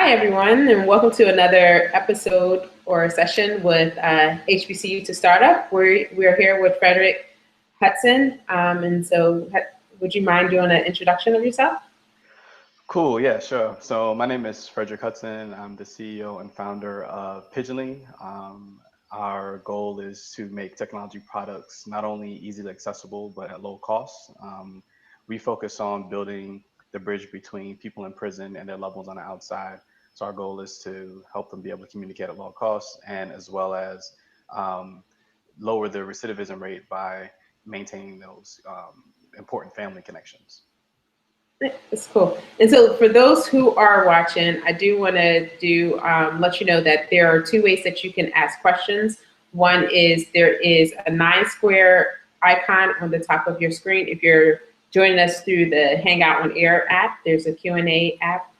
Hi, everyone, and welcome to another episode or session with HBCU to Startup. We're here with Frederick, Hutson. Would you mind doing an introduction of yourself? Cool, yeah, sure. So my name is Frederick Hutson. I'm the CEO and founder of Pigeonly. Our goal is to make technology products not only easily accessible, but at low cost. We focus on building the bridge between people in prison and their loved ones on the outside. So our goal is to help them be able to communicate at low cost and as well as um, lower the recidivism rate by maintaining those important family connections. That's cool. And so, for those who are watching, I do want to let you know that there are two ways that you can ask questions. One is there is a 9 square icon on the top of your screen. If you're joining us through the Hangout on Air app, there's a Q&A app.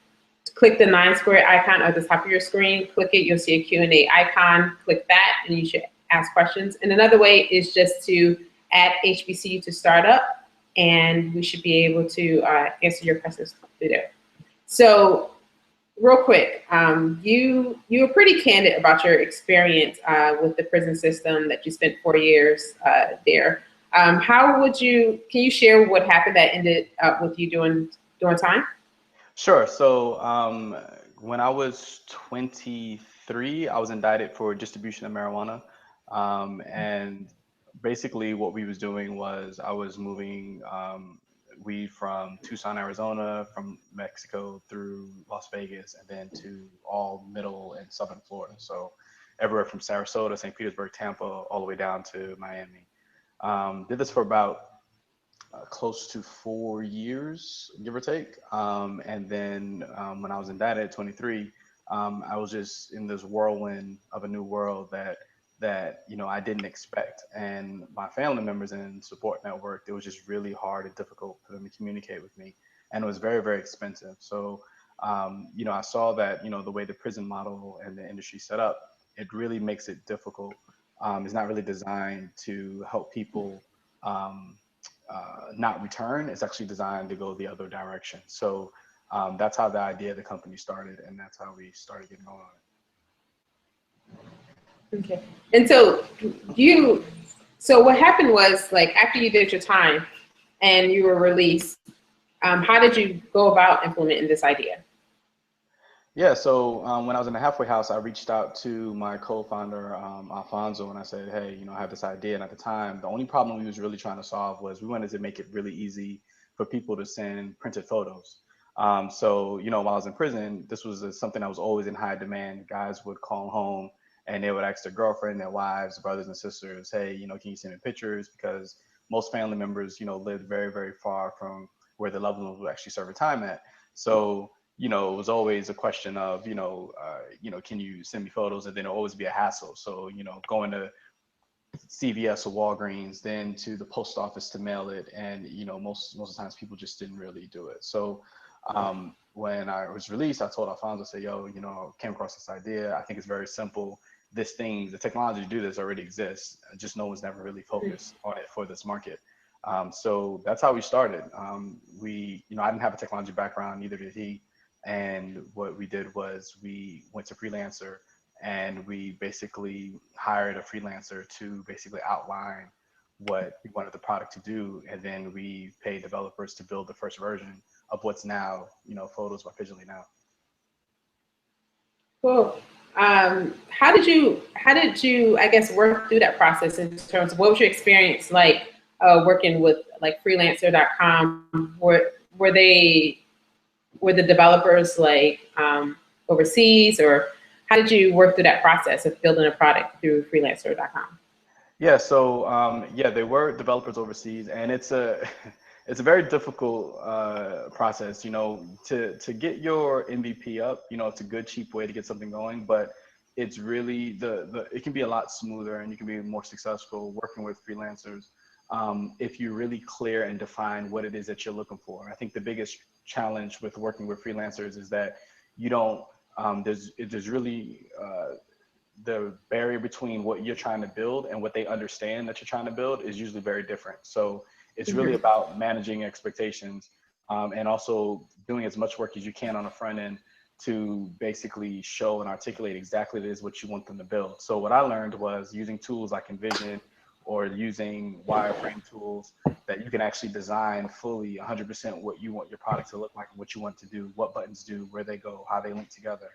Click the 9 square icon at the top of your screen. Click it. You'll see a Q&A icon. Click that, and you should ask questions. And another way is just to add HBCU to Startup, and we should be able to answer your questions through there. So, real quick, you were pretty candid about your experience with the prison system that you spent 4 years there. Can you share what happened that ended up with you doing time? Sure. So when I was 23, I was indicted for distribution of marijuana. And basically what we was doing was I was moving weed from Tucson, Arizona, from Mexico through Las Vegas, and then to all middle and southern Florida. So everywhere from Sarasota, St. Petersburg, Tampa, all the way down to Miami. Did this for about close to 4 years, give or take. And then when I was indicted at 23, I was just in this whirlwind of a new world that I didn't expect. And my family members and support network, it was just really hard and difficult for them to communicate with me, and it was very, very expensive. So I saw that the way the prison model and the industry set up, it really makes it difficult. It's not really designed to help people. Um, not return. It's actually designed to go the other direction. So that's how the idea of the company started, and that's how we started getting going on Okay. And so what happened was, like, after you did your time and you were released, how did you go about implementing this idea? Yeah, so when I was in the halfway house, I reached out to my co-founder, Alfonso, and I said, hey, I have this idea. And at the time, the only problem we was really trying to solve was we wanted to make it really easy for people to send printed photos. While I was in prison, this was something that was always in high demand. Guys would call home and they would ask their girlfriend, their wives, brothers and sisters, hey, can you send me pictures? Because most family members, lived very, very far from where the loved ones would actually serve a time at. So it was always a question of, can you send me photos? And then it'll always be a hassle. So, going to CVS or Walgreens, then to the post office to mail it. And, most of the times people just didn't really do it. So when I was released, I told Alfonso, say, yo, came across this idea. I think it's very simple. The technology to do this already exists. Just no one's never really focused on it for this market. So that's how we started. I didn't have a technology background, neither did he. And what we did was we went to Freelancer and we basically hired a freelancer to basically outline what we wanted the product to do. And then we paid developers to build the first version of what's now, Photos by Pigeonly now. Cool. How did you, I guess, work through that process in terms of what was your experience like working with like freelancer.com? Were the developers like overseas, or how did you work through that process of building a product through freelancer.com? Yeah, so they were developers overseas, and it's a it's a very difficult process, to get your MVP up. It's a good cheap way to get something going, but it's really it can be a lot smoother, and you can be more successful working with freelancers if you're really clear and define what it is that you're looking for. I think the biggest challenge with working with freelancers is that you don't there's really the barrier between what you're trying to build and what they understand that you're trying to build is usually very different. So it's really about managing expectations and also doing as much work as you can on the front end to basically show and articulate exactly what it is what you want them to build. So what I learned was using tools like Envision or using wireframe tools that you can actually design fully 100% what you want your product to look like, what you want to do, what buttons do, where they go, how they link together,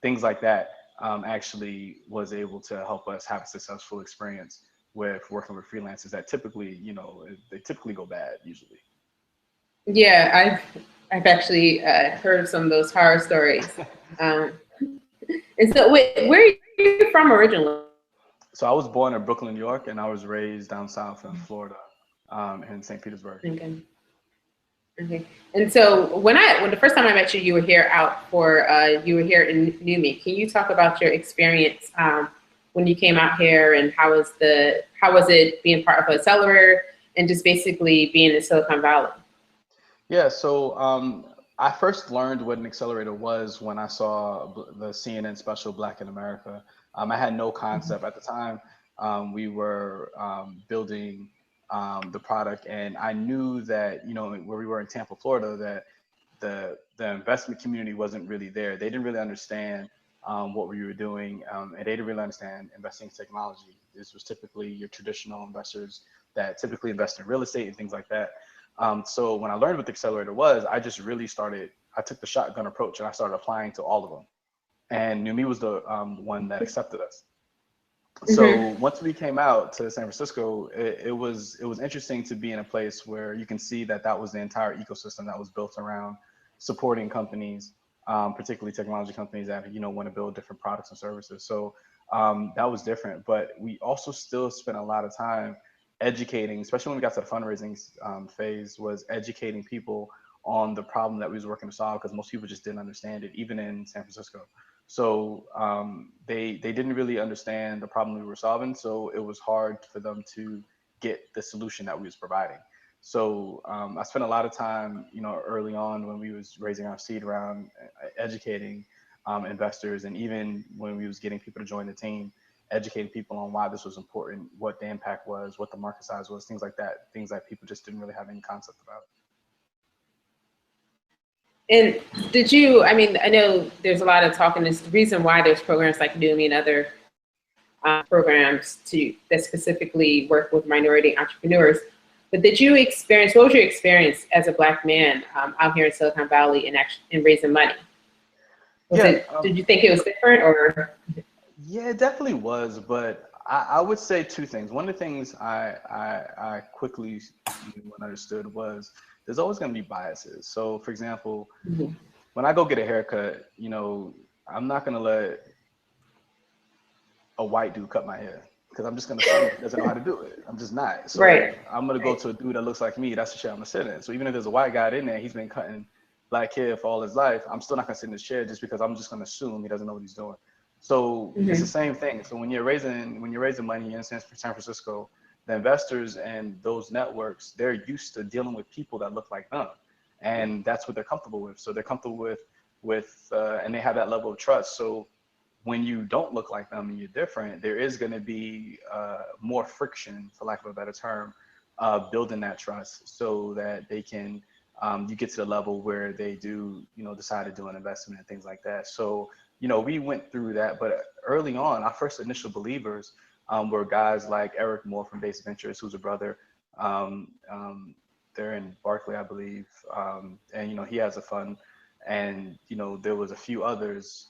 things like that. Actually was able to help us have a successful experience with working with freelancers that typically, they typically go bad usually. Yeah, I've actually heard some of those horror stories. Um, and so, wait, where are you from originally? So I was born in Brooklyn, New York, and I was raised down south in Florida, in St. Petersburg. Okay. Okay. And so when the first time I met you, you were here you were here in Newme. Can you talk about your experience when you came out here, and how was it being part of an accelerator and just basically being in Silicon Valley? Yeah, so I first learned what an accelerator was when I saw the CNN special Black in America. I had no concept at the time. We were building the product, and I knew that, where we were in Tampa, Florida, that the investment community wasn't really there. They didn't really understand what we were doing, and they didn't really understand investing in technology. This was typically your traditional investors that typically invest in real estate and things like that. So when I learned what the accelerator was, I took the shotgun approach and I started applying to all of them. And Numi was the one that accepted us. So once we came out to San Francisco, it was interesting to be in a place where you can see that was the entire ecosystem that was built around supporting companies, particularly technology companies that want to build different products and services. So that was different, but we also still spent a lot of time educating, especially when we got to the fundraising phase, was educating people on the problem that we was working to solve, because most people just didn't understand it, even in San Francisco. So they didn't really understand the problem we were solving. So it was hard for them to get the solution that we was providing. So I spent a lot of time, early on when we was raising our seed round, educating investors, and even when we was getting people to join the team, educating people on why this was important, what the impact was, what the market size was, things like that, things that people just didn't really have any concept about. And I mean, I know there's a lot of talk, and it's the reason why there's programs like Newme and other programs that specifically work with minority entrepreneurs. But what was your experience as a Black man out here in Silicon Valley in raising money? Did you think it was different, or? Yeah, it definitely was, but I would say two things. One of the things I quickly understood was there's always going to be biases. So, for example, when I go get a haircut, I'm not going to let a white dude cut my hair, because I'm just going to assume he doesn't know how to do it. I'm just not. So I'm going to go to a dude that looks like me. That's the chair I'm going to sit in. So even if there's a white guy in there, he's been cutting Black hair for all his life, I'm still not going to sit in this chair just because I'm just going to assume he doesn't know what he's doing. So it's the same thing. So when you're raising money in San Francisco, the investors and those networks, they're used to dealing with people that look like them, and that's what they're comfortable with. So they're comfortable with and they have that level of trust. So when you don't look like them and you're different, there is going to be more friction, for lack of a better term, building that trust, so that they can you get to the level where they do decide to do an investment and things like that. So we went through that, but early on, our first initial believers were guys like Eric Moore from Base Ventures, who's a brother. They're in Berkeley, I believe, and he has a fund, and there was a few others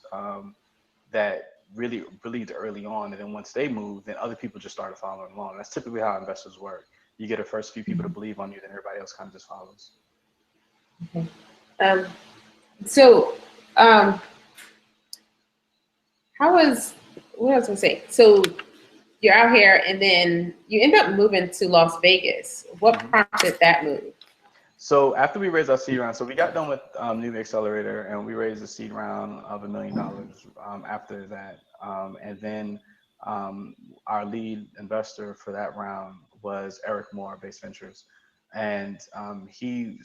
that really believed early on, and then once they moved, then other people just started following along. That's typically how investors work. You get the first few people to believe on you, then everybody else kind of just follows. Okay. So. What was I going to say? So you're out here, and then you end up moving to Las Vegas. What prompted that move? So after we raised our seed round, so we got done with New Accelerator, and we raised a seed round of $1 million after that. And then our lead investor for that round was Eric Moore, Base Ventures. And he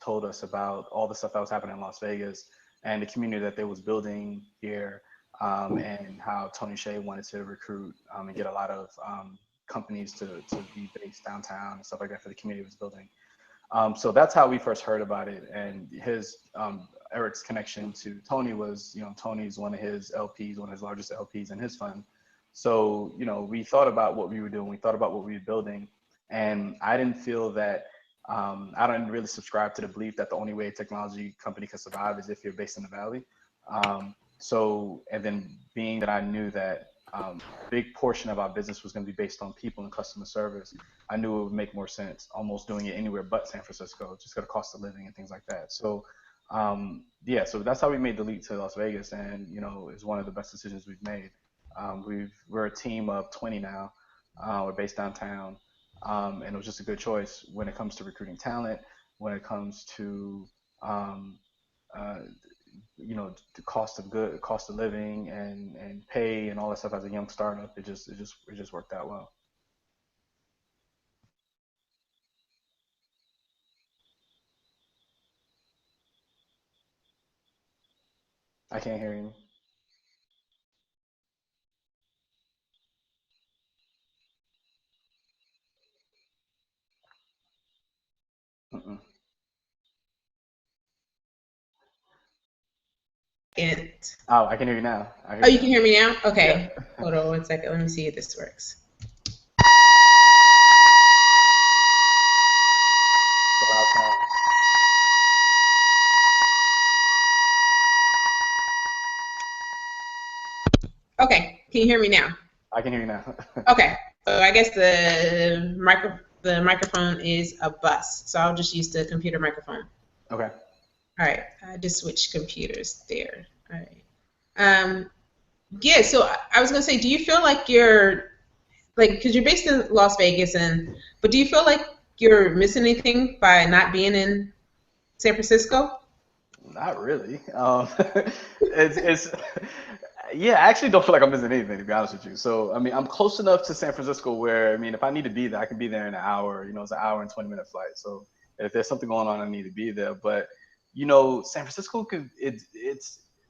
told us about all the stuff that was happening in Las Vegas and the community that they was building here, and how Tony Hsieh wanted to recruit and get a lot of companies to be based downtown and stuff like that for the community he was building. So that's how we first heard about it. And his Eric's connection to Tony was, Tony's one of his LPs, one of his largest LPs in his fund. So, we thought about what we were doing. We thought about what we were building. And I didn't feel that, I don't really subscribe to the belief that the only way a technology company can survive is if you're based in the Valley. And then being that I knew that big portion of our business was going to be based on people and customer service, I knew it would make more sense almost doing it anywhere but San Francisco, just got a cost of living and things like that. So so that's how we made the leap to Las Vegas, and it's one of the best decisions we've made. We're a team of 20 now. We're based downtown, and it was just a good choice when it comes to recruiting talent, when it comes to uh, the cost of living and pay and all that stuff as a young startup. It just worked out well. I can't hear you. Mm-mm. It. Oh, I can hear you now. I hear Oh, you you can now. hear me now? Yeah. Okay. Hold on 1 second. Let me see if this works. The loud sounds. Okay. Can you hear me now? I can hear you now. Okay. So I guess the microphone is a bus. So I'll just use the computer microphone. Okay. All right. I just switched computers there. All right. Yeah. So I was gonna say, do you feel like you're like, because you're based in Las Vegas, but do you feel like you're missing anything by not being in San Francisco? Not really. It's yeah, I actually don't feel like I'm missing anything, to be honest with you. So, I mean, I'm close enough to San Francisco where, I mean, if I need to be there, I can be there in an hour. It's an hour and 20-minute flight. So, if there's something going on, I need to be there. But, San Francisco could, here's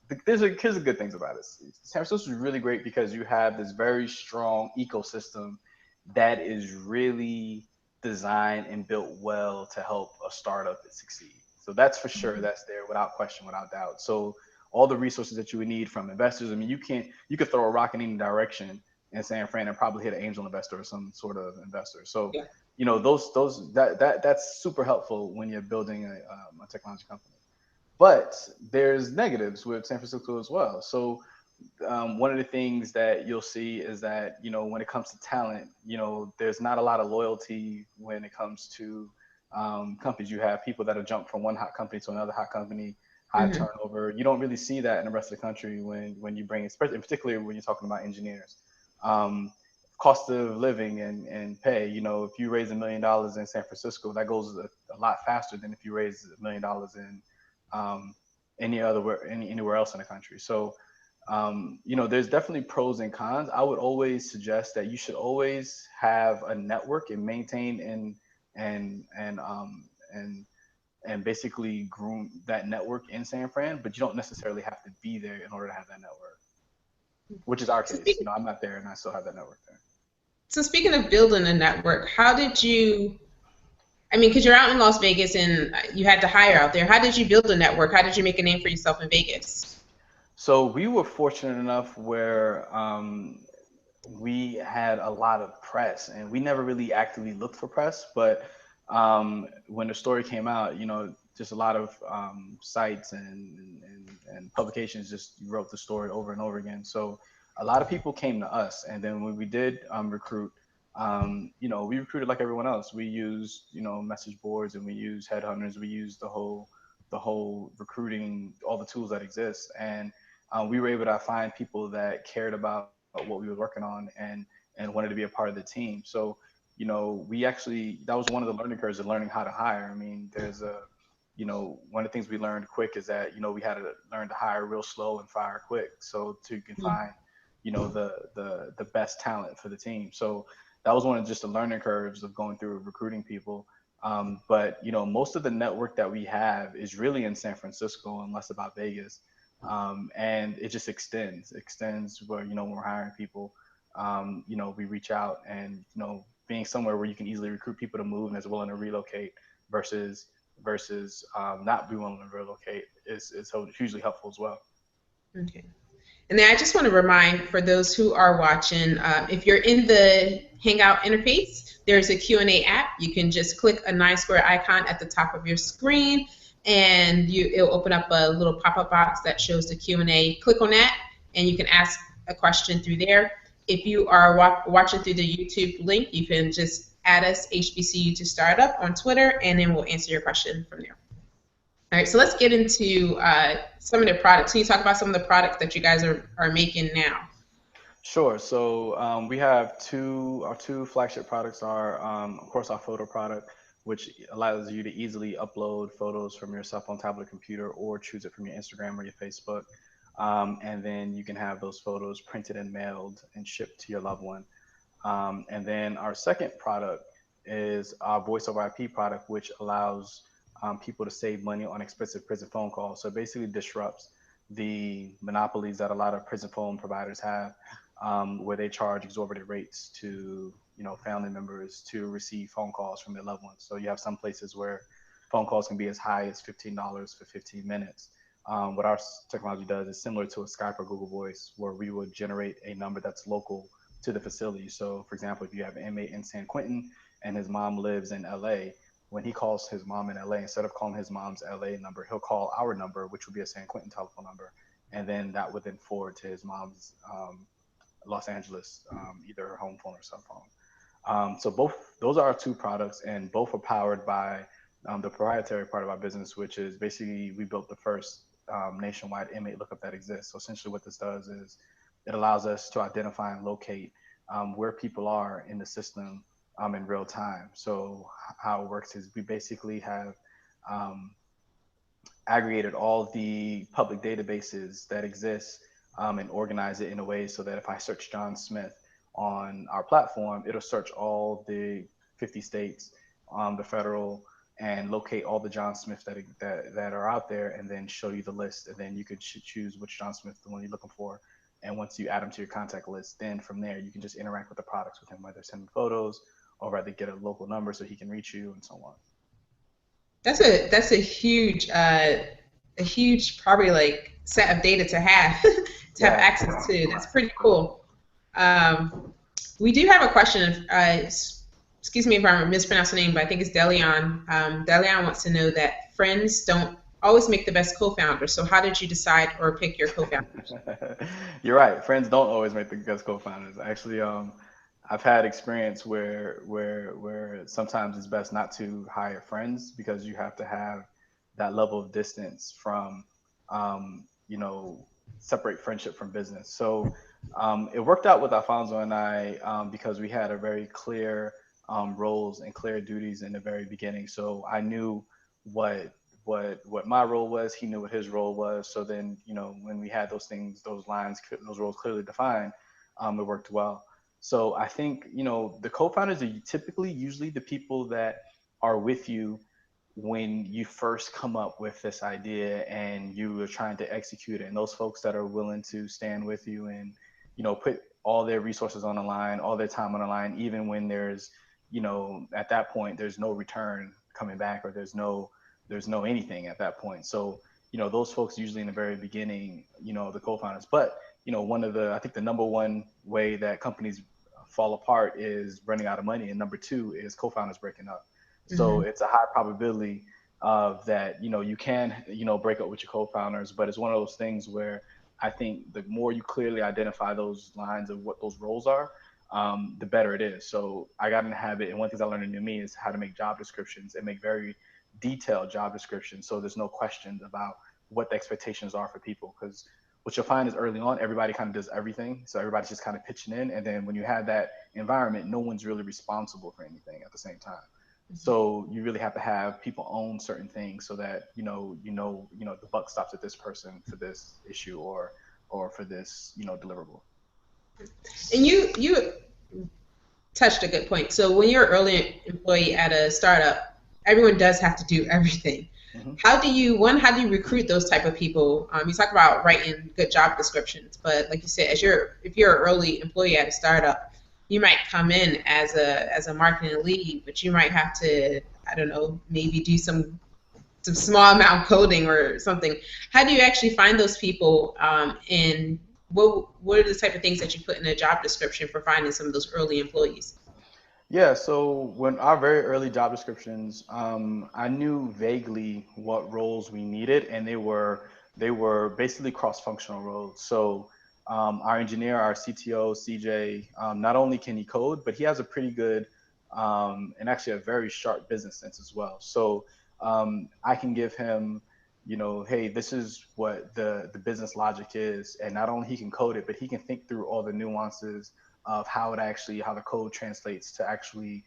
the good things about it. San Francisco is really great because you have this very strong ecosystem that is really designed and built well to help a startup succeed. So that's for sure. That's there without question, without doubt. So all the resources that you would need from investors. I mean, you could throw a rock in any direction in San Fran and probably hit an angel investor or some sort of investor. So, Yeah. that's super helpful when you're building a technology company. But there's negatives with San Francisco as well. So one of the things that you'll see is that when it comes to talent, there's not a lot of loyalty when it comes to companies. You have people that have jumped from one hot company to another hot company, high Hmm. turnover. You don't really see that in the rest of the country when you bring, especially particularly when you're talking about engineers. Um, Cost of living and pay. If you raise $1 million in San Francisco, that goes a lot faster than if you raise $1 million in um, anywhere else in the country. So there's definitely pros and cons. I would always suggest that you should always have a network and maintain and and um and and basically groom that network in San Fran, but you don't necessarily have to be there in order to have that network, which is our So, case. I'm not there and I still have that network there. so speaking of building a network, how did you? I mean, because you're out in Las Vegas and you had to hire out there. How did you build a network? How did you make a name for yourself in Vegas? So we were fortunate enough where we had a lot of press, and we never really actively looked for press. But when the story came out, just a lot of sites and publications just wrote the story over and over again. So a lot of people came to us, and then when we did recruit, we recruited like everyone else. We used message boards, and we used headhunters. We used the whole recruiting, all the tools that exist, and we were able to find people that cared about what we were working on and wanted to be a part of the team. So, we actually, that was one of the learning curves of learning how to hire. I mean, one of the things we learned quick is that, we had to learn to hire real slow and fire quick. So to you can find, the best talent for the team. So that was one of just the learning curves of going through recruiting people. But, most of the network that we have is really in San Francisco and less about Vegas. And it just extends where, when we're hiring people, we reach out and, being somewhere where you can easily recruit people to move and is willing to relocate versus not be willing to relocate. is hugely helpful as well. Okay. And then I just want to remind for those who are watching, if you're in the Hangout interface, there's a Q&A app. You can just click a 9 square icon at the top of your screen, and it'll open up a little pop-up box that shows the Q&A. Click on that, and you can ask a question through there. If you are watching through the YouTube link, you can just add us HBCU to Startup on Twitter, and then we'll answer your question from there. All right, so let's get into some of the products. Can you talk about some of the products that you guys are making now? Sure. So we have our two flagship products are, of course, our photo product, which allows you to easily upload photos from your cell phone, tablet, computer, or choose it from your Instagram or your Facebook. And then you can have those photos printed and mailed and shipped to your loved one. And then our second product is our voice over IP product, which allows people to save money on expensive prison phone calls. So it basically disrupts the monopolies that a lot of prison phone providers have, where they charge exorbitant rates to family members to receive phone calls from their loved ones. So you have some places where phone calls can be as high as $15 for 15 minutes. What our technology does is similar to a Skype or Google Voice, where we would generate a number that's local to the facility. So for example, if you have an inmate in San Quentin and his mom lives in LA, when he calls his mom in LA, instead of calling his mom's LA number, he'll call our number, which would be a San Quentin telephone number. And then that would then forward to his mom's Los Angeles, either her home phone or cell phone. So those are our two products, and both are powered by the proprietary part of our business, which is basically we built the first nationwide inmate lookup that exists. So essentially what this does is it allows us to identify and locate where people are in the system in real time. So how it works is we basically have aggregated all the public databases that exist and organize it in a way so that if I search John Smith on our platform, it'll search all the 50 states, the federal, and locate all the John Smiths that are out there, and then show you the list. And then you could choose which John Smith, the one you're looking for. And once you add them to your contact list, then from there, you can just interact with the products with him, whether send him photos or rather get a local number so he can reach you and so on. That's a huge probably like set of data to have have access to. That's pretty cool. We do have a question. Excuse me if I'm mispronouncing the name, but I think it's Delion. Delion wants to know that friends don't always make the best co-founders. So how did you decide or pick your co-founders? You're right. Friends don't always make the best co-founders. Actually, I've had experience where sometimes it's best not to hire friends because you have to have that level of distance from, separate friendship from business. So it worked out with Alfonso and I because we had a very clear roles and clear duties in the very beginning. So I knew what my role was, he knew what his role was. So then, when we had those things, those lines, those roles clearly defined, it worked well. So I think, the co-founders are typically usually the people that are with you when you first come up with this idea and you are trying to execute it, and those folks that are willing to stand with you and, put all their resources on the line, all their time on the line, even when there's, at that point, there's no return coming back or there's no anything at that point. So, those folks usually in the very beginning, the co-founders, but I think the number one way that companies fall apart is running out of money. And number two is co-founders breaking up. So it's a high probability of that, you can, break up with your co-founders, but it's one of those things where I think the more you clearly identify those lines of what those roles are, the better it is. So I got in the habit, and one thing I learned in New Me is how to make job descriptions and make very detailed job descriptions. So there's no questions about what the expectations are for people. Because what you'll find is early on, everybody kind of does everything. So everybody's just kind of pitching in. And then when you have that environment, no one's really responsible for anything at the same time. So you really have to have people own certain things so that, the buck stops at this person for this issue or for this, deliverable. And you touched a good point. So when you're an early employee at a startup, everyone does have to do everything. How do you recruit those type of people? You talk about writing good job descriptions, but like you said, if you're an early employee at a startup, you might come in as a marketing lead, but you might have to, I don't know, maybe do some some small amount of coding or something. How do you actually find those people? And what are the type of things that you put in a job description for finding some of those early employees? Yeah, so when our very early job descriptions, I knew vaguely what roles we needed, and they were basically cross-functional roles. So our engineer, our CTO, CJ, not only can he code, but he has a pretty good and actually a very sharp business sense as well. So I can give him, hey, this is what the business logic is, and not only he can code it, but he can think through all the nuances of how the code translates to actually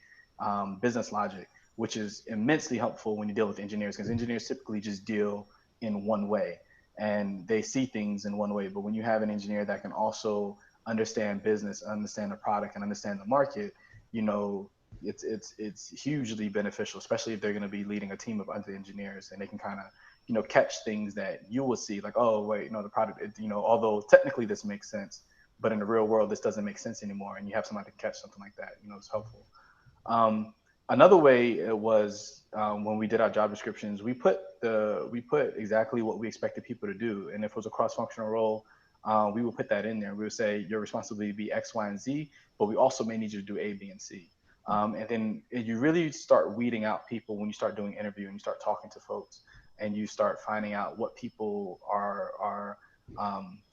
business logic, which is immensely helpful when you deal with engineers, because engineers typically just deal in one way and they see things in one way. But when you have an engineer that can also understand business, understand the product, and understand the market, you know, it's hugely beneficial, especially if they're going to be leading a team of other engineers, and they can kind of catch things that you will see, like, oh wait, the product, although technically this makes sense, but in the real world this doesn't make sense anymore, and you have somebody to catch something like that, it's helpful. Another way it was, when we did our job descriptions, we put exactly what we expected people to do, and if it was a cross-functional role, we would put that in there. We would say your responsibility be X, Y, and Z, but we also may need you to do A, B, and C. And then you really start weeding out people when you start doing interview and you start talking to folks, and you start finding out what people are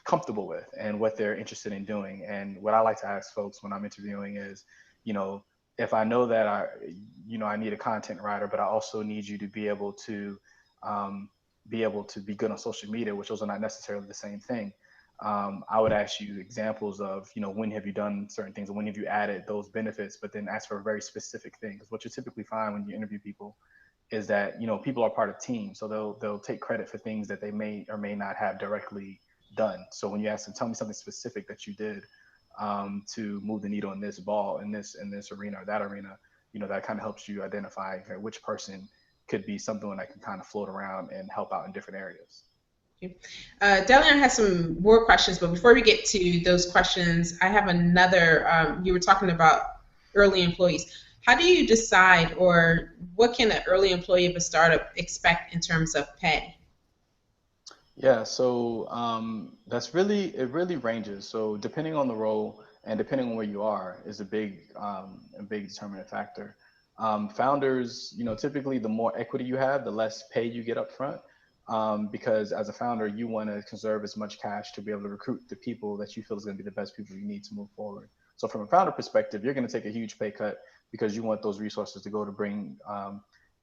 comfortable with and what they're interested in doing. And what I like to ask folks when I'm interviewing is, you know, if I know that I need a content writer, but I also need you to um, be able to be good on social media, which those are not necessarily the same thing. I would ask you examples of, when have you done certain things, and when have you added those benefits, but then ask for a very specific thing. Because what you typically find when you interview people is that, people are part of teams, so they'll take credit for things that they may or may not have directly done. So when you ask them, tell me something specific that you did to move the needle in this ball, in this arena or that arena, that kind of helps you identify, okay, which person could be something that can kind of float around and help out in different areas. Delian has some more questions, but before we get to those questions, I have another. You were talking about early employees. How do you decide, or what can an early employee of a startup expect in terms of pay? Yeah, so it really ranges. So depending on the role and depending on where you are is a big determinant factor. Founders, typically the more equity you have, the less pay you get up front. Because as a founder, you want to conserve as much cash to be able to recruit the people that you feel is going to be the best people you need to move forward. So from a founder perspective, you're going to take a huge pay cut because you want those resources to go to bring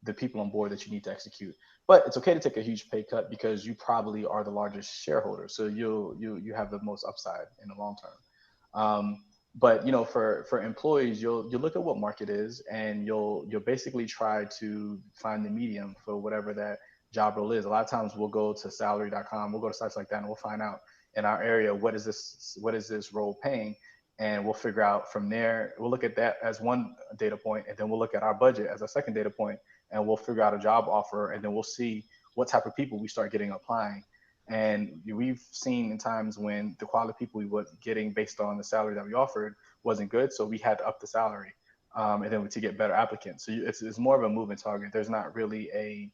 the people on board that you need to execute. But it's okay to take a huge pay cut because you probably are the largest shareholder, so you have the most upside in the long term. But for employees, you'll look at what market is, and you'll basically try to find the medium for whatever that job role is. A lot of times we'll go to salary.com, we'll go to sites like that, and we'll find out in our area what is this role paying, and we'll figure out from there. We'll look at that as one data point, and then we'll look at our budget as a second data point, and we'll figure out a job offer, and then we'll see what type of people we start getting applying. And we've seen in times when the quality of people we were getting based on the salary that we offered wasn't good, so we had to up the salary, and then to get better applicants. So it's more of a moving target. There's not really a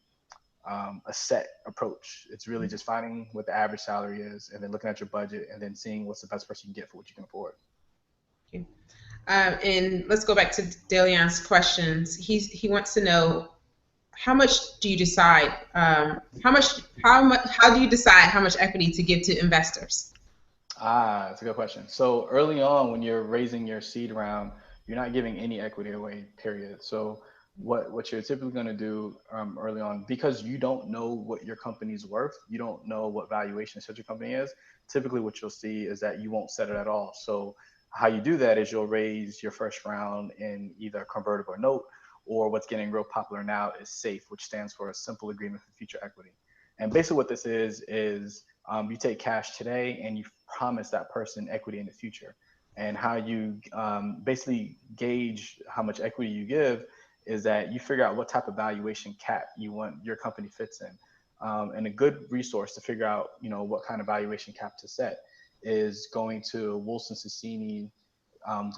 set approach. It's really just finding what the average salary is, and then looking at your budget, and then seeing what's the best person you can get for what you can afford. Okay. And let's go back to Delian's questions. He wants to know, how much do you decide? How do you decide how much equity to give to investors? That's a good question. So early on, when you're raising your seed round, you're not giving any equity away, period. So what you're typically going to do early on, because you don't know what your company's worth, you don't know what valuation such a company is. Typically, what you'll see is that you won't set it at all. So how you do that is you'll raise your first round in either a convertible note, or what's getting real popular now is SAFE, which stands for a simple agreement for future equity. And basically, what this is you take cash today and you promise that person equity in the future. And how you basically gauge how much equity you give is that you figure out what type of valuation cap you want your company fits in. And a good resource to figure out, what kind of valuation cap to set is going to Wilson Sonsini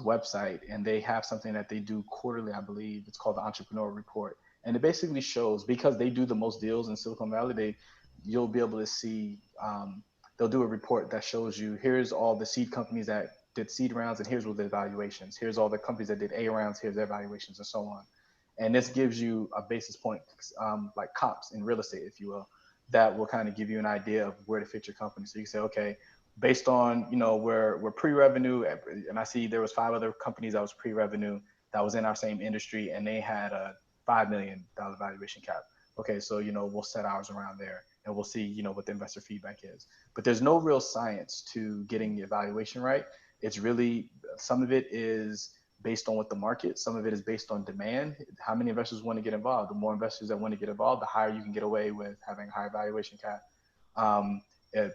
website, and they have something that they do quarterly, I believe. It's called the Entrepreneur Report, And it basically shows, because they do the most deals in Silicon Valley, you'll be able to see, they'll do a report that shows you, here's all the seed companies that did seed rounds, and here's what their valuations. Here's all the companies that did A rounds, here's their valuations, and so on. And this gives you a basis point, like comps in real estate, if you will, that will kind of give you an idea of where to fit your company. So you can say, okay, based on, we're pre-revenue, and I see there was 5 other companies that was pre-revenue that was in our same industry, and they had a $5 million valuation cap. Okay, so, we'll set ours around there, and we'll see, what the investor feedback is. But there's no real science to getting the evaluation right. It's really, some of it is based on what the market, some of it is based on demand. How many investors want to get involved? The more investors that want to get involved, the higher you can get away with having a higher valuation cap.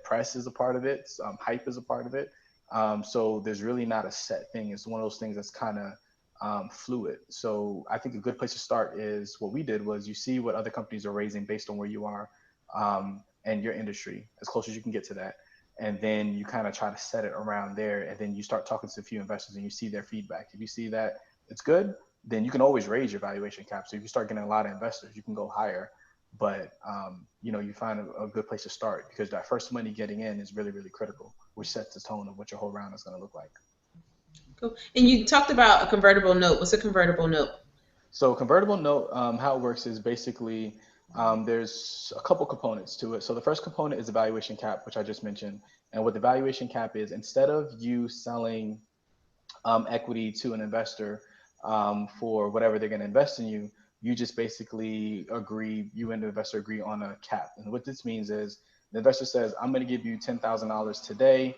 Press is a part of it. Hype is a part of it. So there's really not a set thing. It's one of those things that's kind of fluid. So I think a good place to start is what we did was you see what other companies are raising based on where you are and your industry, as close as you can get to that. And then you kind of try to set it around there. And then you start talking to a few investors and you see their feedback. If you see that it's good, then you can always raise your valuation cap. So if you start getting a lot of investors, you can go higher. But you find a good place to start, because that first money getting in is really, really critical, which sets the tone of what your whole round is going to look like. Cool. And you talked about a convertible note. What's a convertible note? So convertible note, how it works is basically there's a couple components to it. So the first component is the valuation cap, which I just mentioned. And what the valuation cap is, instead of you selling equity to an investor for whatever they're going to invest in you, you just basically agree, you and the investor agree on a cap. And what this means is the investor says, I'm going to give you $10,000 today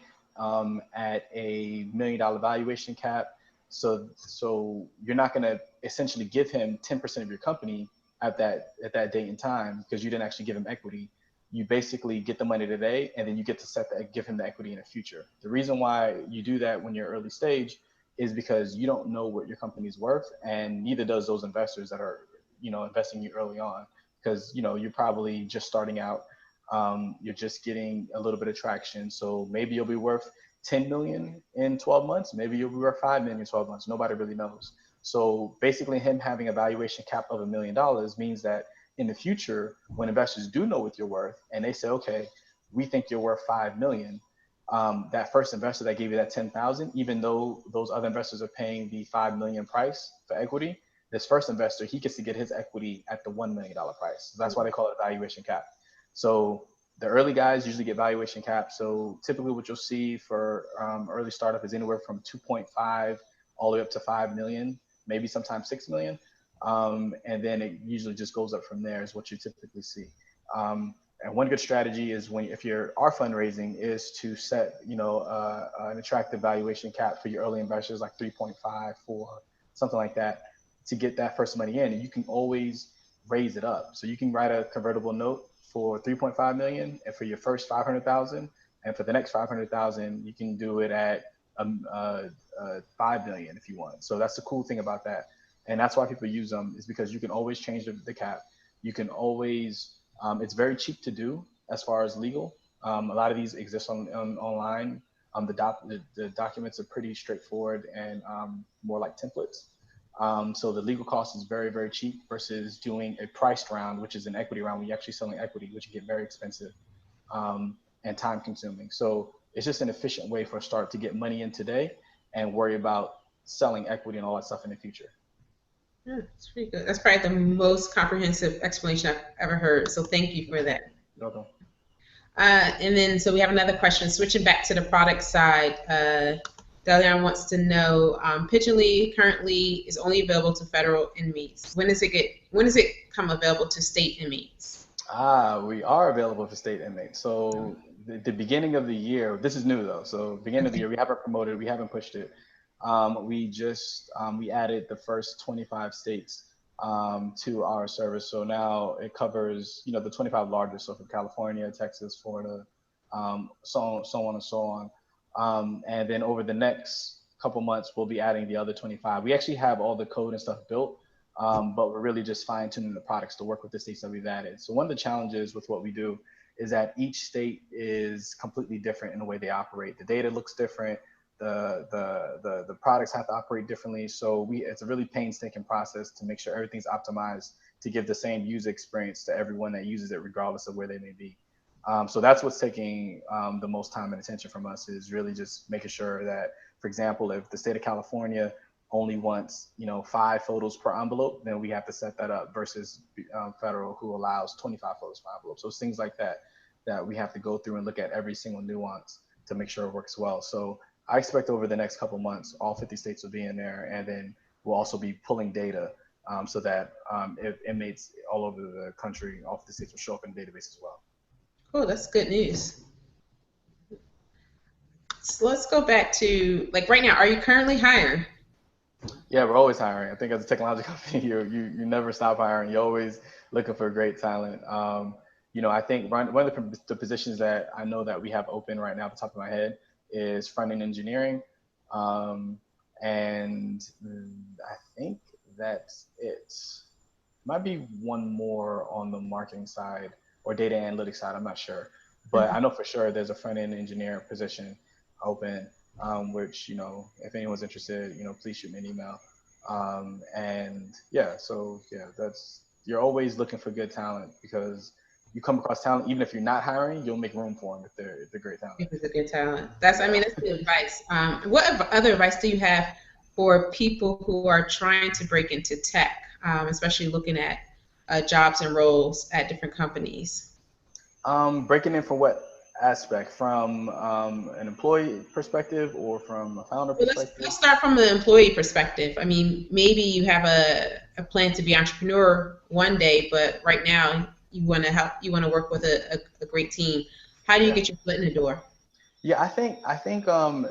at a $1 million valuation cap. So you're not going to essentially give him 10% of your company at that date and time, because you didn't actually give him equity. You basically get the money today, and then you get to give him the equity in the future. The reason why you do that when you're early stage is because you don't know what your company's worth, and neither does those investors that are, investing you early on, because, you're probably just starting out. You're just getting a little bit of traction. So maybe you'll be worth 10 million in 12 months. Maybe you'll be worth 5 million in 12 months. Nobody really knows. So basically him having a valuation cap of $1 million means that in the future, when investors do know what you're worth and they say, okay, we think you're worth 5 million, that first investor that gave you that 10,000, even though those other investors are paying the 5 million price for equity, this first investor, he gets to get his equity at the $1 million price. So that's why they call it a valuation cap. So the early guys usually get valuation caps. So typically what you'll see for early startup is anywhere from 2.5 all the way up to 5 million, maybe sometimes 6 million. And then it usually just goes up from there is what you typically see. And one good strategy is if you're fundraising is to set, an attractive valuation cap for your early investors, like 3.5, 4, something like that, to get that first money in. And you can always raise it up. So you can write a convertible note for 3.5 million, and for your first 500,000, and for the next 500,000, you can do it at 5 million if you want. So that's the cool thing about that. And that's why people use them, is because you can always change the cap. You can always, it's very cheap to do as far as legal. A lot of these exist online. The documents are pretty straightforward and more like templates. So the legal cost is very, very cheap versus doing a priced round, which is an equity round when you're actually selling equity, which can get very expensive and time consuming. So it's just an efficient way for a start to get money in today and worry about selling equity and all that stuff in the future. Yeah, that's pretty good. That's probably the most comprehensive explanation I've ever heard. So thank you for that. You're welcome. And then, so we have another question. Switching back to the product side, Delian wants to know, Pigeonly currently is only available to federal inmates. When does it come available to state inmates? We are available for state inmates. So the beginning of the year, this is new though. So beginning of the year, we haven't promoted, we haven't pushed it. We added the first 25 states to our service. So now it covers, the 25 largest, so from California, Texas, Florida, so on and so on. And then over the next couple months, we'll be adding the other 25. We actually have all the code and stuff built, but we're really just fine tuning the products to work with the states that we've added. So one of the challenges with what we do is that each state is completely different in the way they operate. The data looks different. The products have to operate differently. So it's a really painstaking process to make sure everything's optimized to give the same user experience to everyone that uses it, regardless of where they may be. So that's what's taking the most time and attention from us, is really just making sure that, for example, if the state of California only wants 5 photos per envelope, then we have to set that up versus federal, who allows 25 photos per envelope. So it's things like that that we have to go through and look at every single nuance to make sure it works well. So I expect over the next couple months, all 50 states will be in there, and then we'll also be pulling data so that if inmates all over the country, all 50 states will show up in the database as well. Cool, that's good news. So let's go back to, like, right now, are you currently hiring? Yeah, we're always hiring. I think as a technology company, you never stop hiring. You're always looking for great talent. I think one of the positions that I know that we have open right now at the top of my head is front-end engineering. And I think that's it. Might be one more on the marketing side or data analytics side. I'm not sure, but I know for sure there's a front-end engineer position open, which, if anyone's interested, please shoot me an email. And yeah, so yeah, you're always looking for good talent, because you come across talent, even if you're not hiring, you'll make room for them if they're great talent. If it's a good talent. That's good advice. What other advice do you have for people who are trying to break into tech, especially looking at jobs and roles at different companies? Breaking in from what aspect? From an employee perspective or from a founder perspective? Let's start from the employee perspective. I mean, maybe you have a plan to be an entrepreneur one day, but right now you want to work with a great team. How do you get your foot in the door? Yeah, I think some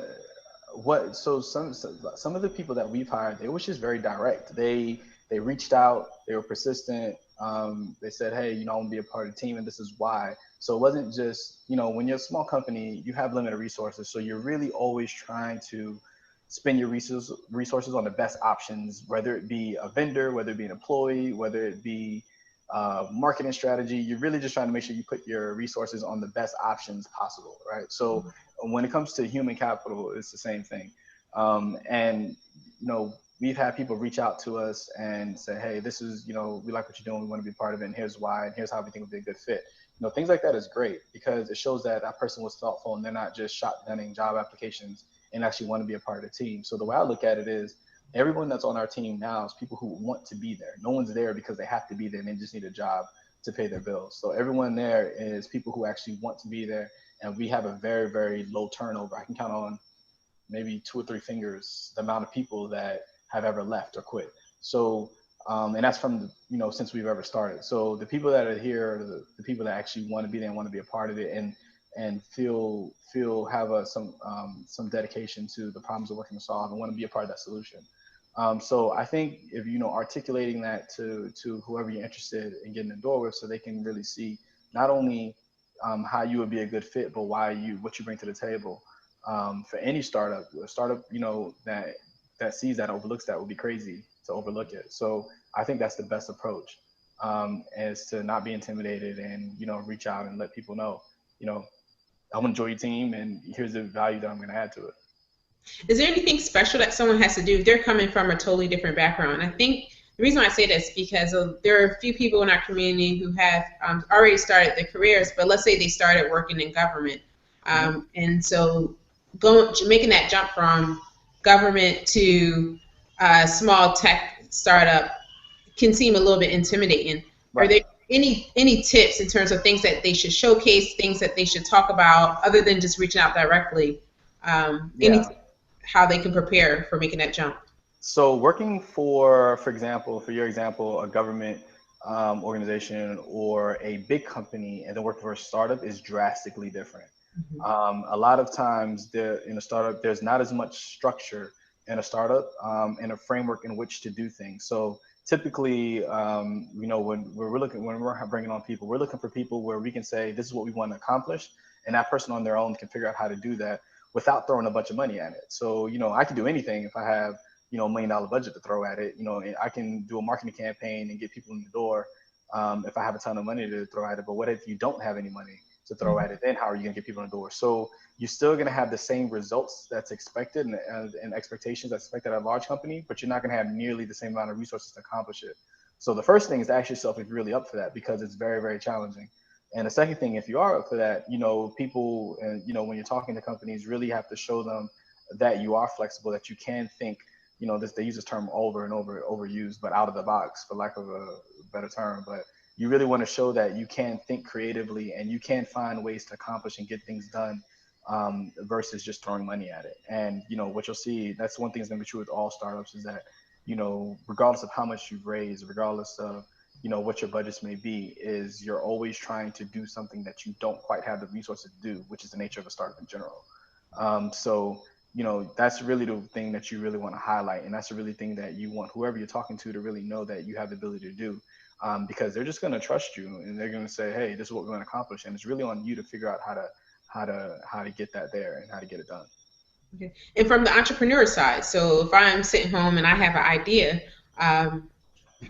of the people that we've hired, they were just very direct. They reached out, they were persistent. They said, hey, I want to be a part of the team, and this is why. So it wasn't just, when you're a small company, you have limited resources. So you're really always trying to spend your resources on the best options, whether it be a vendor, whether it be an employee, whether it be marketing strategy. You're really just trying to make sure you put your resources on the best options possible, right? So when it comes to human capital, it's the same thing. And we've had people reach out to us and say, hey, this is, we like what you're doing, we want to be part of it, and here's why, and here's how we think would be a good fit. Things like that is great, because it shows that that person was thoughtful and they're not just shotgunning job applications and actually want to be a part of the team. So the way I look at it is, everyone that's on our team now is people who want to be there. No one's there because they have to be there and they just need a job to pay their bills. So everyone there is people who actually want to be there, and we have a very, very low turnover. I can count on maybe 2 or 3 fingers the amount of people that have ever left or quit. So and that's from since we've ever started. So the people that are here are the people that actually want to be there and want to be a part of it, and feel have some dedication to the problems we're working to solve and want to be a part of that solution. So I think if articulating that to whoever you're interested in getting the door with, so they can really see not only how you would be a good fit, but what you bring to the table. For any startup, that sees that, overlooks that, would be crazy to overlook it. So I think that's the best approach, is to not be intimidated and reach out and let people know, I want to join your team, and here's the value that I'm going to add to it. Is there anything special that someone has to do if they're coming from a totally different background? I think the reason why I say this is because there are a few people in our community who have already started their careers, but let's say they started working in government. And so making that jump from government to a small tech startup can seem a little bit intimidating. Right. Are there any tips in terms of things that they should showcase, things that they should talk about, other than just reaching out directly? How they can prepare for making that jump? So working for your example, a government organization or a big company, and then working for a startup is drastically different. A lot of times in a startup, there's not as much structure in a startup and a framework in which to do things. So typically, when we're bringing on people, we're looking for people where we can say, this is what we want to accomplish, and that person on their own can figure out how to do that without throwing a bunch of money at it. So, I can do anything if I have, $1 million budget to throw at it. I can do a marketing campaign and get people in the door if I have a ton of money to throw at it. But what if you don't have any money to throw at it? Then how are you going to get people in the door? So you're still going to have the same results that's expected and expectations that's expected at a large company, but you're not going to have nearly the same amount of resources to accomplish it. So the first thing is to ask yourself if you're really up for that, because it's very, very challenging. And the second thing, if you are up for that, people, and when you're talking to companies, really have to show them that you are flexible, that you can think, they use this term over and over, overused, but out of the box, for lack of a better term. But you really want to show that you can think creatively and you can find ways to accomplish and get things done, versus just throwing money at it. And what you'll see, that's one thing that's going to be true with all startups, is that regardless of how much you've raised, regardless of what your budgets may be, is you're always trying to do something that you don't quite have the resources to do, which is the nature of a startup in general. So that's really the thing that you really want to highlight, and that's the really thing that you want whoever you're talking to really know that you have the ability to do, because they're just going to trust you, and they're going to say, hey, this is what we're going to accomplish, and it's really on you to figure out how to get that there and how to get it done. Okay. And from the entrepreneur side, so if I'm sitting home and I have an idea, how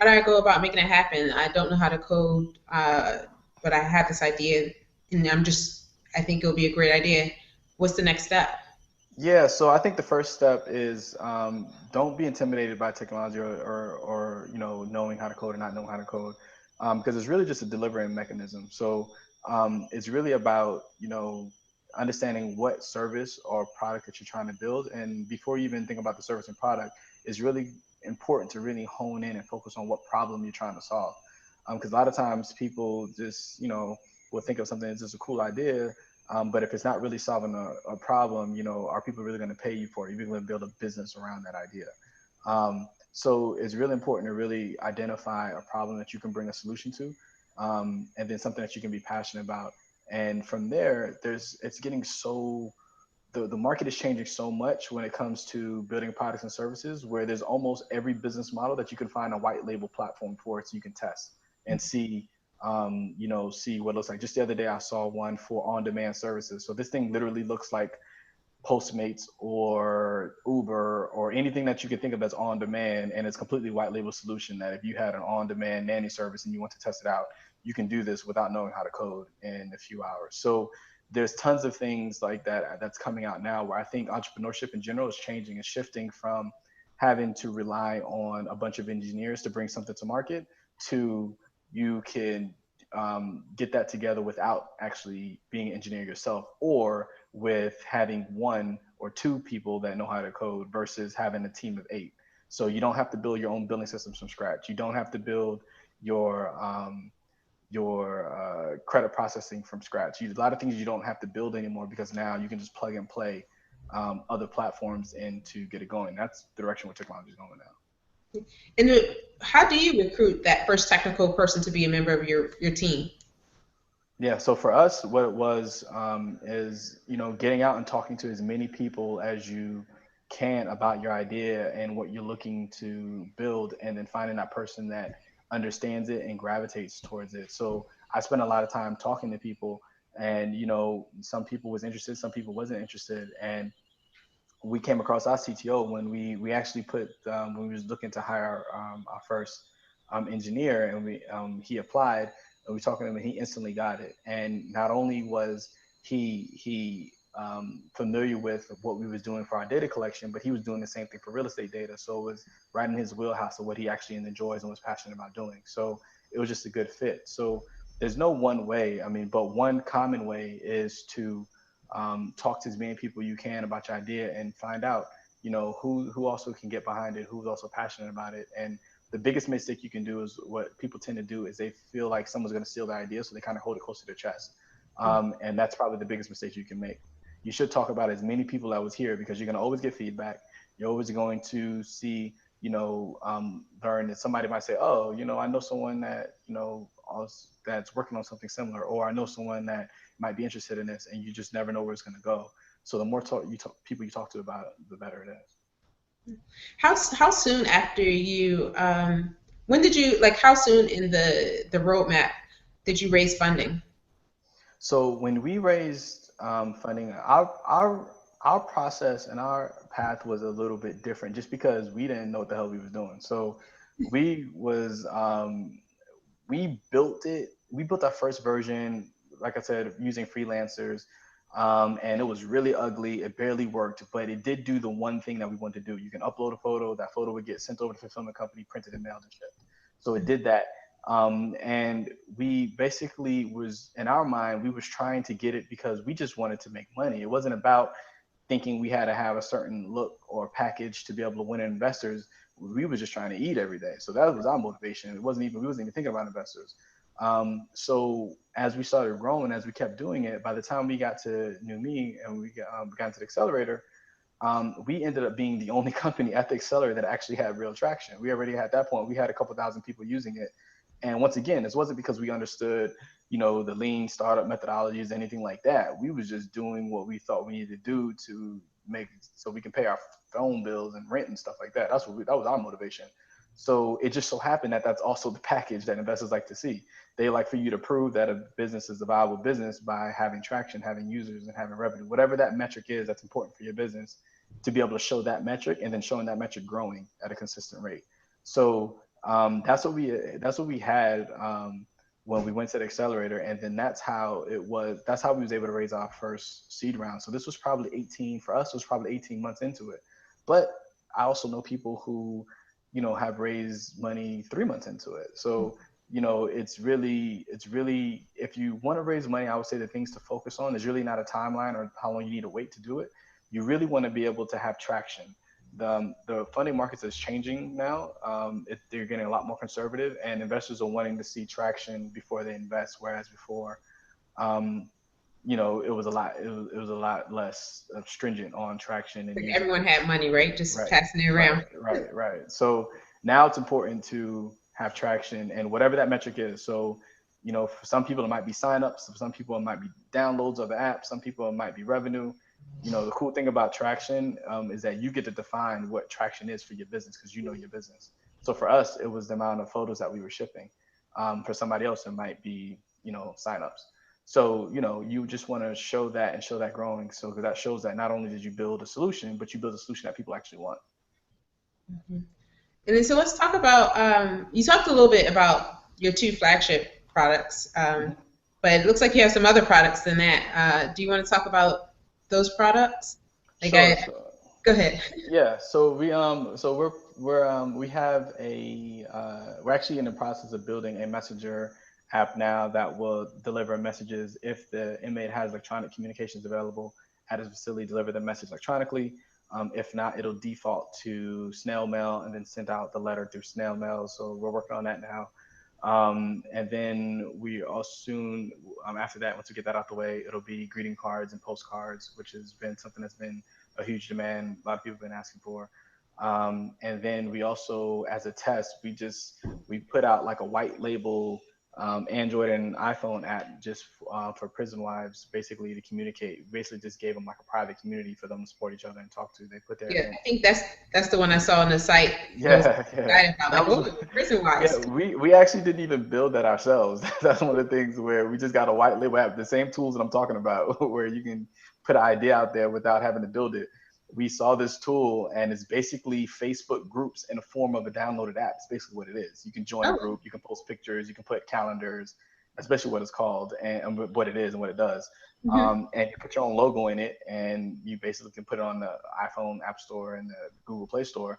do I go about making it happen? I don't know how to code, but I have this idea, and I think it'll be a great idea. What's the next step? Yeah, so I think the first step is, don't be intimidated by technology, or knowing how to code or not knowing how to code, because it's really just a delivering mechanism. So it's really about understanding what service or product that you're trying to build, and before you even think about the service and product, it's really important to really hone in and focus on what problem you're trying to solve. Because a lot of times people just will think of something as just a cool idea, but if it's not really solving a problem, are people really going to pay you for it? You're going to build a business around that idea. So it's really important to really identify a problem that you can bring a solution to, and then something that you can be passionate about. And from there, it's getting so the market is changing so much when it comes to building products and services, where there's almost every business model that you can find a white label platform for, so you can test and see, see what it looks like. Just the other day, I saw one for on-demand services. So this thing literally looks like Postmates or Uber or anything that you can think of that's on demand, and it's completely white label solution that if you had an on-demand nanny service and you want to test it out, you can do this without knowing how to code in a few hours. So there's tons of things like that that's coming out now, where I think entrepreneurship in general is changing and shifting from having to rely on a bunch of engineers to bring something to market, to you can get that together without actually being an engineer yourself, or with having one or two people that know how to code versus having a team of 8. So you don't have to build your own building systems from scratch. You don't have to build your credit processing from scratch. A lot of things you don't have to build anymore, because now you can just plug and play other platforms in to get it going. That's the direction where technology is going now. And how do you recruit that first technical person to be a member of your team? Yeah, so for us, what it was, is getting out and talking to as many people as you can about your idea and what you're looking to build, and then finding that person that understands it and gravitates towards it. So I spent a lot of time talking to people, and some people was interested, some people wasn't interested, and we came across our CTO when we actually put, when we was looking to hire our first engineer, and he applied, and we talked to him, and he instantly got it. And not only was he familiar with what we was doing for our data collection, but he was doing the same thing for real estate data. So it was right in his wheelhouse of what he actually enjoys and was passionate about doing. So it was just a good fit. So there's no one way. I mean, but one common way is to talk to as many people you can about your idea, and find out, who also can get behind it, who's also passionate about it. And the biggest mistake you can do is what people tend to do is they feel like someone's going to steal their idea, so they kind of hold it close to their chest. And that's probably the biggest mistake you can make. You should talk about as many people that was here, because you're going to always get feedback. You're always going to see, learn that somebody might say, oh, I know someone that, that's working on something similar, or I know someone that might be interested in this, and you just never know where it's going to go. So the more people you talk to about it, the better it is. How soon after you when did you like how soon in the roadmap did you raise funding? So when we raised funding, our process and our path was a little bit different, just because we didn't know what the hell we was doing. So we was we built it. We built our first version, like I said, using freelancers, and it was really ugly. It barely worked, but it did do the one thing that we wanted to do. You can upload a photo. That photo would get sent over to the fulfillment company, printed and mailed and shipped. So it did that. And we basically was, in our mind, we was trying to get it because we just wanted to make money. It wasn't about thinking we had to have a certain look or package to be able to win investors. We were just trying to eat every day. So that was our motivation. We wasn't even thinking about investors. So as we started growing, as we kept doing it, by the time we got to New Me and we got into the accelerator, we ended up being the only company at the accelerator that actually had real traction. We already at that point, we had a couple thousand people using it. And once again, this wasn't because we understood, the lean startup methodologies, anything like that. We was just doing what we thought we needed to do to make so we can pay our phone bills and rent and stuff like that. That was our motivation. So it just so happened that that's also the package that investors like to see. They like for you to prove that a business is a viable business by having traction, having users, and having revenue. Whatever that metric is that's important for your business, to be able to show that metric and then showing that metric growing at a consistent rate. So that's what we had when we went to the accelerator, and then that's how we was able to raise our first seed round. So this was probably 18 for us. It was probably 18 months into it. But I also know people who have raised money 3 months into it. So it's really if you want to raise money, I would say the things to focus on is really not a timeline or how long you need to wait to do it. You really want to be able to have traction. The funding markets is changing now. They're getting a lot more conservative, and investors are wanting to see traction before they invest. Whereas before, it was a lot less stringent on traction. And everyone had money, right? Just passing it around. Right. So now it's important to have traction, and whatever that metric is. So, for some people it might be signups, for some people it might be downloads of the app, some people it might be revenue. The cool thing about traction is that you get to define what traction is for your business because you know your business. So for us, it was the amount of photos that we were shipping. For somebody else, it might be, signups. So, you just want to show that and show that growing. So that shows that not only did you build a solution, but you build a solution that people actually want. Mm-hmm. And then so let's talk about, you talked a little bit about your 2 flagship products, but it looks like you have some other products than that. Do you want to talk about those products? Sure. Go ahead. Yeah. So we have we're actually in the process of building a messenger app now that will deliver messages if the inmate has electronic communications available at his facility, deliver the message electronically. If not, it'll default to snail mail and then send out the letter through snail mail. So we're working on that now. And then we also soon, after that, once we get that out the way, it'll be greeting cards and postcards, which has been something that's been a huge demand. A lot of people have been asking for. And then we also, as a test, we put out like a white label Android and iPhone app just for prison wives, basically to communicate. Basically, just gave them like a private community for them to support each other and talk to. They put their I think that's the one I saw on the site. Prison wives. Yeah, we actually didn't even build that ourselves. That's one of the things where we just got a white label app, the same tools that I'm talking about, where you can put an idea out there without having to build it. We saw this tool, and it's basically Facebook groups in the form of a downloaded app. It's basically what it is. You can join a group, you can post pictures, you can put calendars, especially what it's called and what it is and what it does. And you put your own logo in it, and you basically can put it on the iPhone App Store and the Google Play Store.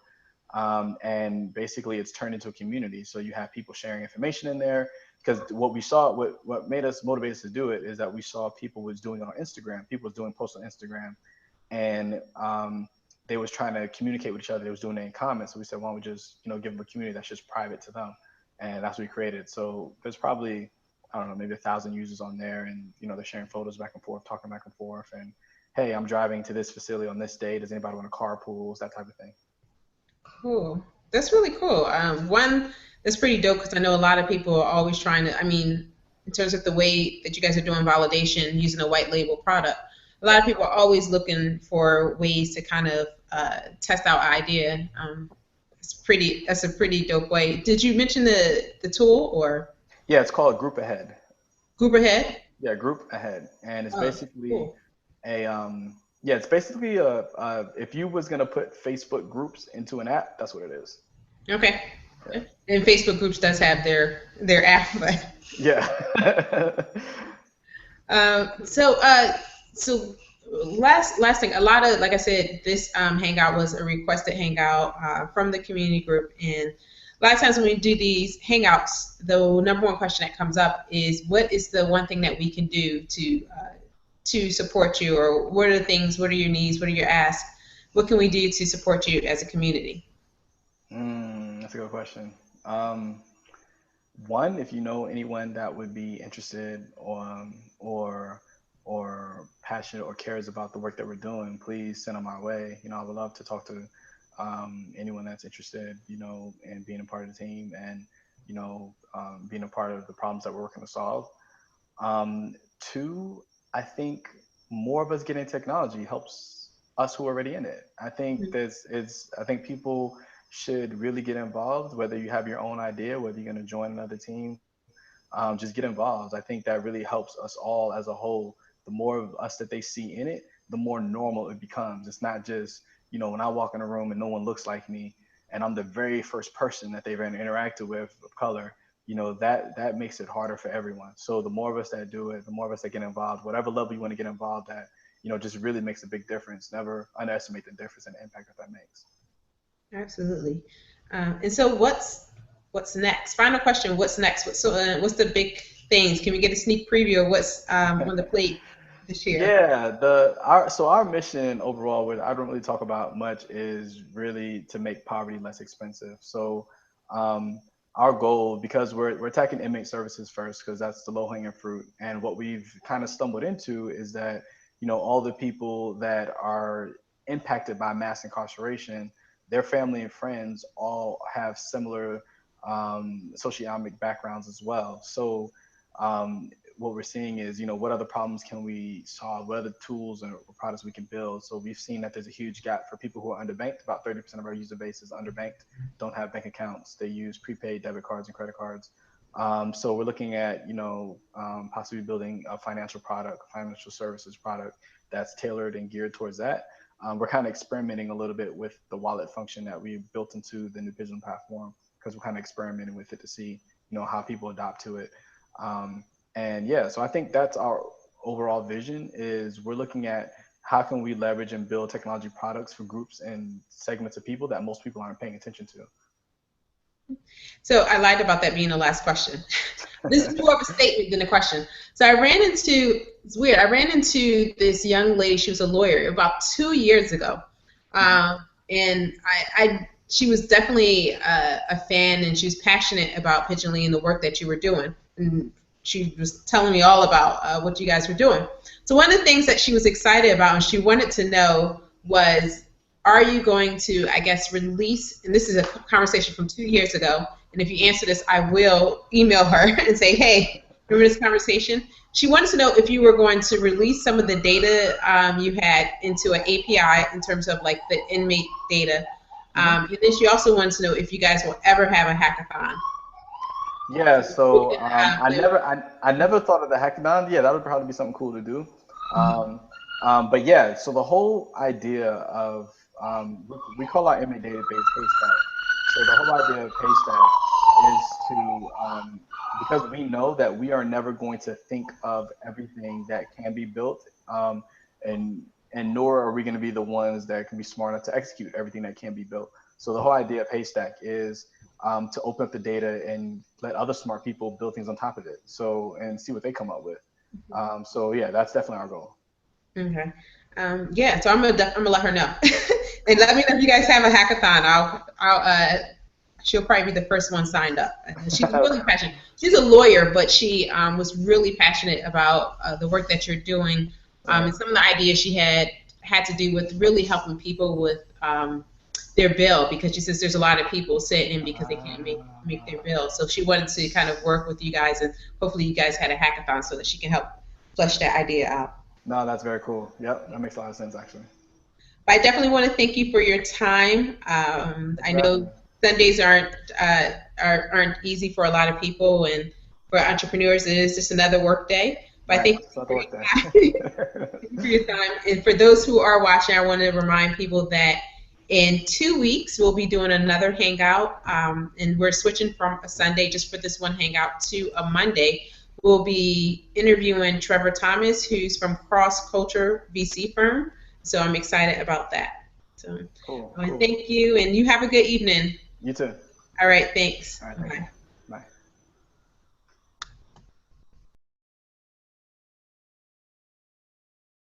And basically it's turned into a community. So you have people sharing information in there, because what we saw, what made us motivated to do it is that we saw people was doing it on Instagram. People was doing posts on Instagram, and they was trying to communicate with each other. They was doing it in comments. So we said, why don't we just, give them a community that's just private to them? And that's what we created. So there's probably, I don't know, maybe 1,000 users on there, and they're sharing photos back and forth, talking back and forth, and hey, I'm driving to this facility on this day. Does anybody want to carpool? That type of thing. Cool. That's really cool. One, that's pretty dope, because I know a lot of people are always trying to, in terms of the way that you guys are doing validation using a white label product, a lot of people are always looking for ways to kind of test out an idea. That's a pretty dope way. Did you mention the tool, or? Yeah, it's called Group Ahead. Group Ahead? Yeah, Group Ahead. And it's basically it's basically if you was gonna put Facebook groups into an app, that's what it is. Okay. Yeah. And Facebook groups does have their app, but yeah. So last thing, a lot of, like I said, this hangout was a requested hangout from the community group, and a lot of times when we do these hangouts, the number one question that comes up is, what is the one thing that we can do to support you, or what are the things, what are your needs, what are your asks, what can we do to support you as a community? That's a good question. One, if you know anyone that would be interested or passionate or cares about the work that we're doing, please send them our way. I would love to talk to anyone that's interested, in being a part of the team and being a part of the problems that we're working to solve. Two, I think more of us getting technology helps us who are already in it. I think people should really get involved, whether you have your own idea, whether you're going to join another team, just get involved. I think that really helps us all as a whole. The more of us that they see in it, the more normal it becomes. It's not just, when I walk in a room and no one looks like me and I'm the very first person that they've ever interacted with of color, that makes it harder for everyone. So the more of us that do it, the more of us that get involved, whatever level you want to get involved at, just really makes a big difference. Never underestimate the difference and the impact that makes. Absolutely. And so what's next? Final question, what's next? What's the big things? Can we get a sneak preview of what's on the plate this year? Yeah, our mission overall, which I don't really talk about much, is really to make poverty less expensive. So our goal, because we're attacking inmate services first, because that's the low-hanging fruit, and what we've kind of stumbled into is that all the people that are impacted by mass incarceration, their family and friends all have similar socioeconomic backgrounds as well. So what we're seeing is, what other problems can we solve? What other tools or products we can build? So we've seen that there's a huge gap for people who are underbanked. About 30% of our user base is underbanked, don't have bank accounts. They use prepaid debit cards and credit cards. So we're looking at, possibly building a financial product, financial services product that's tailored and geared towards that. We're kind of experimenting a little bit with the wallet function that we built into the new Pigeonly platform, because we're kind of experimenting with it to see, how people adopt to it. And yeah, so I think that's our overall vision, is we're looking at how can we leverage and build technology products for groups and segments of people that most people aren't paying attention to. So I lied about that being the last question. This is more of a statement than a question. So it's weird, I ran into this young lady, she was a lawyer, about 2 years ago. And she was definitely a fan, and she was passionate about Pigeonly and the work that you were doing. And she was telling me all about what you guys were doing. So one of the things that she was excited about and she wanted to know was, are you going to, I guess, release, and this is a conversation from 2 years ago, and if you answer this, I will email her and say, hey, remember this conversation? She wanted to know if you were going to release some of the data you had into an API in terms of like the inmate data. And then she also wanted to know if you guys will ever have a hackathon. Yeah, so I never thought of the hackathon. Yeah, that would probably be something cool to do. But yeah, so the whole idea of we call our inmate database Haystack. So the whole idea of Haystack is to because we know that we are never going to think of everything that can be built, and nor are we going to be the ones that can be smart enough to execute everything that can be built. So the whole idea of Haystack is to open up the data and let other smart people build things on top of it. So, and see what they come up with. So yeah, that's definitely our goal. Okay. Yeah, so I'm gonna let her know, and let me know if you guys have a hackathon. She'll probably be the first one signed up. She's really passionate. She's a lawyer, but she was really passionate about the work that you're doing, and some of the ideas she had to do with really helping people with their bill, because she says there's a lot of people sitting in because they can't make their bill. So she wanted to kind of work with you guys, and hopefully you guys had a hackathon so that she can help flesh that idea out. No, that's very cool. Yep, that makes a lot of sense actually. But I definitely want to thank you for your time. I know Sundays aren't easy for a lot of people, and for entrepreneurs it is just another work day. But I thank you for your time. And for those who are watching, I want to remind people that in 2 weeks we'll be doing another hangout, and we're switching from a Sunday just for this one hangout to a Monday. We'll be interviewing Trevor Thomas, who's from Cross Culture VC firm. So I'm excited about that. So cool. Thank you, and you have a good evening. You too. All right, thanks. All right, thank you. Bye.